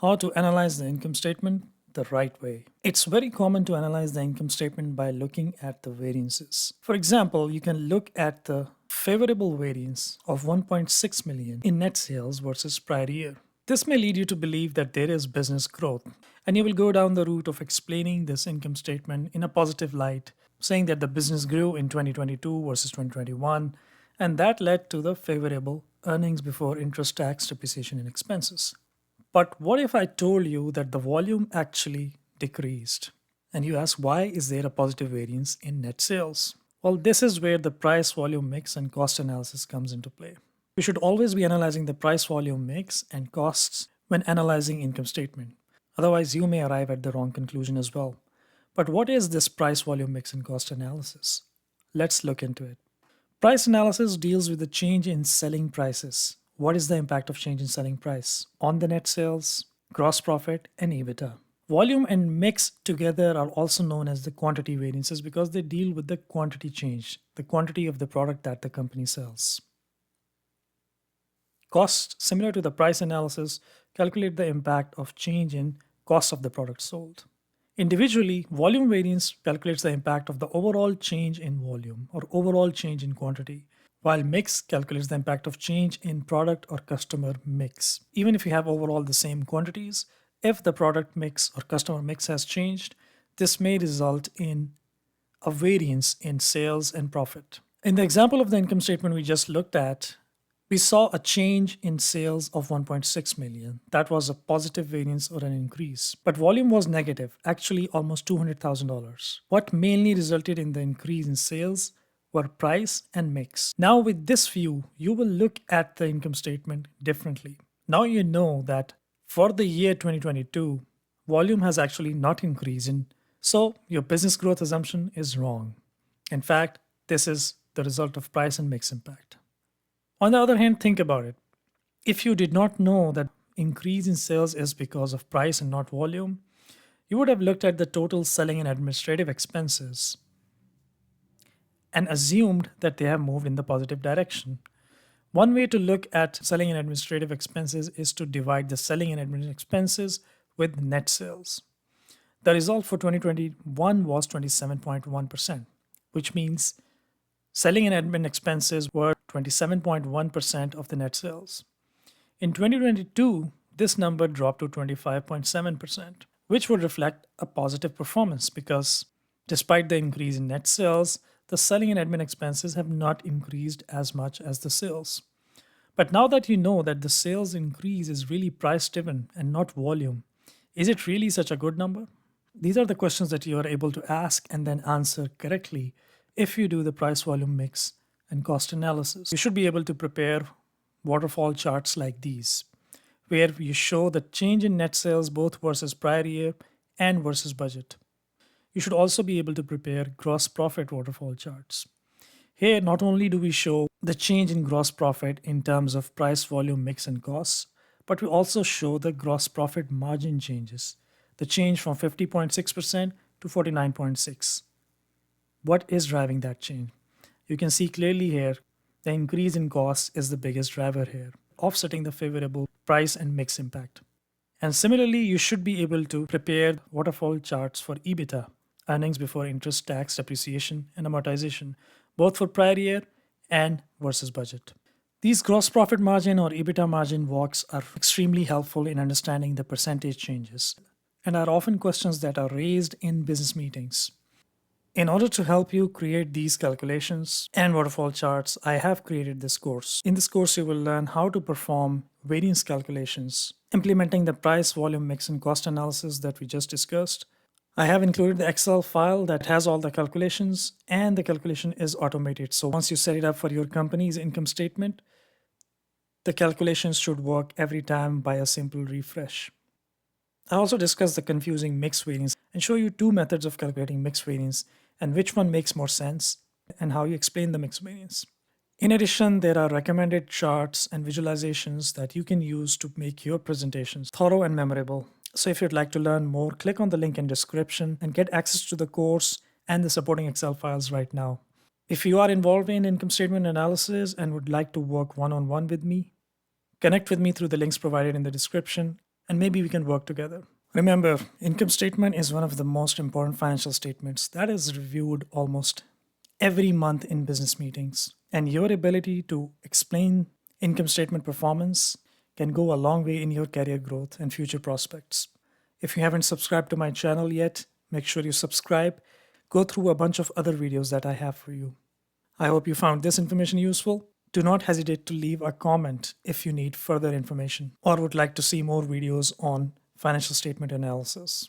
How to analyze the income statement the right way. It's very common to analyze the income statement by looking at the variances. For example, you can look at the favorable variance of 1.6 million in net sales versus prior year. This may lead you to believe that there is business growth, and you will go down the route of explaining this income statement in a positive light, saying that the business grew in 2022 versus 2021, and that led to the favorable earnings before interest, tax, depreciation, and expenses. But what if I told you that the volume actually decreased? And you ask, why is there a positive variance in net sales? Well, this is where the price volume mix and cost analysis comes into play. We should always be analyzing the price volume mix and costs when analyzing income statement. Otherwise, you may arrive at the wrong conclusion as well. But what is this price volume mix and cost analysis? Let's look into it. Price analysis deals with the change in selling prices. What is the impact of change in selling price on the net sales, gross profit, and EBITDA? Volume and mix together are also known as the quantity variances because they deal with the quantity change, the quantity of the product that the company sells. Costs, similar to the price analysis, calculate the impact of change in cost of the product sold. Individually, volume variance calculates the impact of the overall change in volume or overall change in quantity, while mix calculates the impact of change in product or customer mix. Even if you have overall the same quantities, if the product mix or customer mix has changed, this may result in a variance in sales and profit. In the example of the income statement we just looked at, we saw a change in sales of 1.6 million. That was a positive variance or an increase. But volume was negative, actually almost $200,000. What mainly resulted in the increase in sales were price and mix. Now with this view, you will look at the income statement differently. Now you know that for the year 2022, volume has actually not increased, so your business growth assumption is wrong. In fact, this is the result of price and mix impact. On the other hand, think about it. If you did not know that increase in sales is because of price and not volume, you would have looked at the total selling and administrative expenses and assumed that they have moved in the positive direction. One way to look at selling and administrative expenses is to divide the selling and admin expenses with net sales. The result for 2021 was 27.1%, which means selling and admin expenses were 27.1% of the net sales. In 2022, this number dropped to 25.7%, which would reflect a positive performance because despite the increase in net sales, the selling and admin expenses have not increased as much as the sales. But now that you know that the sales increase is really price driven and not volume, is it really such a good number? These are the questions that you are able to ask and then answer correctly if you do the price volume mix and cost analysis. You should be able to prepare waterfall charts like these, where you show the change in net sales both versus prior year and versus budget. You should also be able to prepare gross profit waterfall charts. Here, not only do we show the change in gross profit in terms of price, volume, mix, and costs, but we also show the gross profit margin changes, the change from 50.6% to 49.6%. What is driving that change? You can see clearly here, the increase in costs is the biggest driver here, offsetting the favorable price and mix impact. And similarly, you should be able to prepare waterfall charts for EBITDA, earnings before interest, tax, depreciation, and amortization, both for prior year and versus budget. These gross profit margin or EBITDA margin walks are extremely helpful in understanding the percentage changes and are often questions that are raised in business meetings. In order to help you create these calculations and waterfall charts, I have created this course. In this course, you will learn how to perform variance calculations, implementing the price, volume, mix, and cost analysis that we just discussed. I have included the Excel file that has all the calculations, and the calculation is automated. So once you set it up for your company's income statement, the calculations should work every time by a simple refresh. I also discuss the confusing mix variance and show you two methods of calculating mix variance and which one makes more sense and how you explain the mix variance. In addition, there are recommended charts and visualizations that you can use to make your presentations thorough and memorable. So if you'd like to learn more, click on the link in description and get access to the course and the supporting Excel files right now. If you are involved in income statement analysis and would like to work one-on-one with me, connect with me through the links provided in the description, and maybe we can work together. Remember, income statement is one of the most important financial statements that is reviewed almost every month in business meetings. And your ability to explain income statement performance can go a long way in your career growth and future prospects. If you haven't subscribed to my channel yet, make sure you subscribe. Go through a bunch of other videos that I have for you. I hope you found this information useful. Do not hesitate to leave a comment if you need further information or would like to see more videos on financial statement analysis.